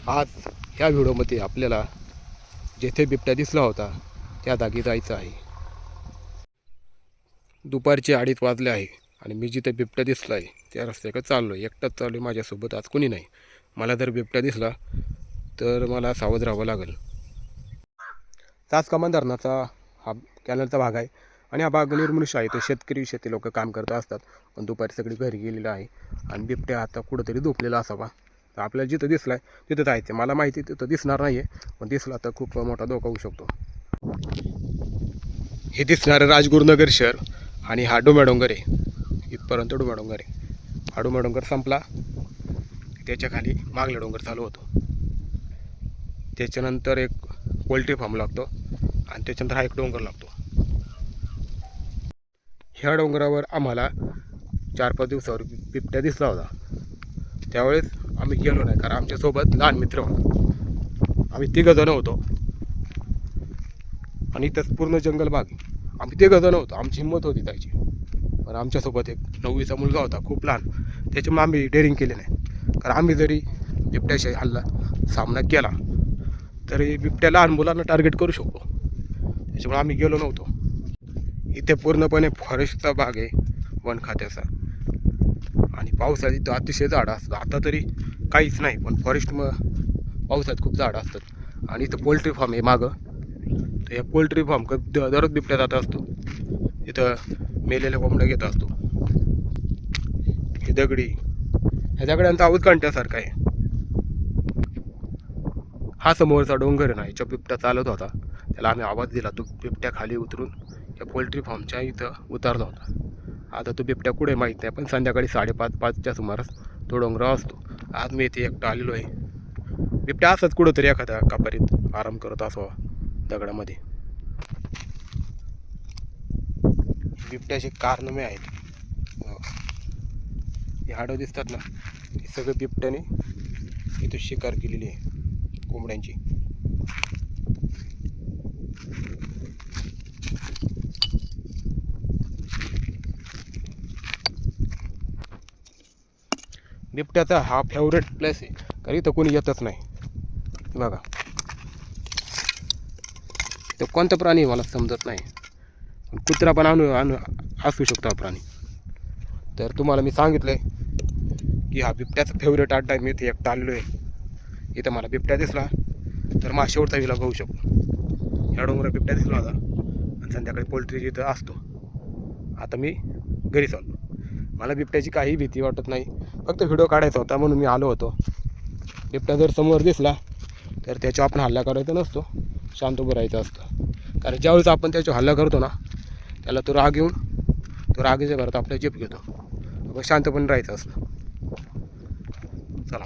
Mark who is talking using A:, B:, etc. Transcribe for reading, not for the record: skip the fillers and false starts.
A: आज ह्या व्हिडिओमध्ये आपल्याला जेथे बिबट्या दिसला होता त्या जागी जायचं आहे. दुपारचे 2:30 वाजले आहे आणि मी जिथे बिबट्या दिसला आहे त्या रस्त्याकडे चाललो आहे. एकटाच चाललो आहे, माझ्यासोबत आज कोणी नाही. मला जर बिबट्या दिसला तर मला सावध राहावं लागेल. तासकामान धरणाचा हा कॅनलचा भाग आहे आणि हा भाग निर्मनुष्य आहे. तो शेतकरी शेती लोक काम करत असतात, पण दुपारी सगळी घरी गेलेलं आहे आणि बिबट्या आता कुठंतरी झोपलेला असावा. तर आपल्याला जिथं दिसला आहे तिथं जायचं. मला माहिती तिथं दिसणार नाही आहे, पण दिसला तर खूप मोठा धोका होऊ शकतो. हे दिसणारं राजगुरुनगर शहर आणि हा डोंगर आहे. इथपर्यंत डोंगर आहे. हा डोंगर संपला, त्याच्या खाली मागला डोंगर चालू होतो. त्याच्यानंतर एक पोल्ट्री फार्म लागतो आणि त्याच्यानंतर हा एक डोंगर लागतो. ह्या डोंगरावर आम्हाला 4-5 दिवसावर बिबट्या दिसला होता. त्यावेळेस आम्ही गेलो नाही, कारण आमच्यासोबत लहान मित्र होता. आम्ही 3 जण होतो आणि इथंच पूर्ण जंगल भाग. आम्ही 3 जण होतो. आमची हिंमत होती जायची, पण आमच्यासोबत एक 9वीचा मुलगा होता, खूप लहान. त्याच्यामुळे आम्ही डेअरिंग केली नाही. कारण आम्ही जरी बिबट्याशी हल्ला सामना केला तरी बिबट्या लहान मुलांना टार्गेट करू शकतो. त्याच्यामुळे आम्ही गेलो नव्हतो. इथे पूर्णपणे फॉरेस्टचा भाग आहे, वन खात्याचा. आणि पावसाळ्यात इथं अतिशय झाडं असतात. आता तरी काहीच नाही, पण फॉरेस्ट पावसाळ्यात खूप झाडं असतात. आणि इथं पोल्ट्री फार्म आहे मागं. तर या पोल्ट्री फार्म दररोज बिबट्या जात असतो. इथं मेलेल्या कोंबड्या घेत असतो. ही दगडी, ह्या दगड्यांचा आवाज कांट्यासारखा आहे. हा समोरचा डोंगर ना, याच्या बिबट्या चालत होता. त्याला आम्ही आवाज दिला. तो बिबट्या खाली उतरून त्या पोल्ट्री फार्मच्या इथं उतरला होता. आता तो बिबट्या कुठे माहीत नाही, पण संध्याकाळी 5:30-5च्या सुमारास तो डोंगरावर असतो. आज मी इथे एकटा आलेलो आहे. बिबट्या असंच कुठंतरी एखाद्या कापारीत आराम करत असावा दगडामध्ये. बिबट्याचे कारनामे आहेत. हे हाडं दिसतात ना, हे सगळं बिबट्याने इथे शिकार केलेली आहे कोंबड्यांची. बिबट्याचा हा फेवरेट प्लेस आहे, कारण इथं कोणी येतच नाही. बघा, तो कोणता प्राणी मला समजत नाही. कुत्रा पण असू शकतो हा प्राणी. तर तुम्हाला मी सांगितलंय की हा बिबट्याचा फेवरेट अड्डा आहे. मी इथे एकटा आलेलो आहे. इथं मला बिबट्या दिसला तर माझा शेवटचा विलाग होऊ शकतो. ह्या डोंगरात बिबट्या दिसला होता आणि संध्याकाळी पोल्ट्री जिथं असतो. आता मी घरी चाललो. मला बिबट्याची काही भीती वाटत नाही, फक्त व्हिडिओ काढायचा होता म्हणून मी आलो होतो. बिबट्या जर समोर दिसला तर त्याच्यावर आपण हल्ला करायचा नसतो, शांत उभं राहायचं असतं. कारण ज्यावेळेस आपण त्याच्यावर हल्ला करतो ना, त्याला तो राग येऊन तो रागीच्या भरात आपल्या जीप घेतो. शांतपणे राहायचं असतं. चला.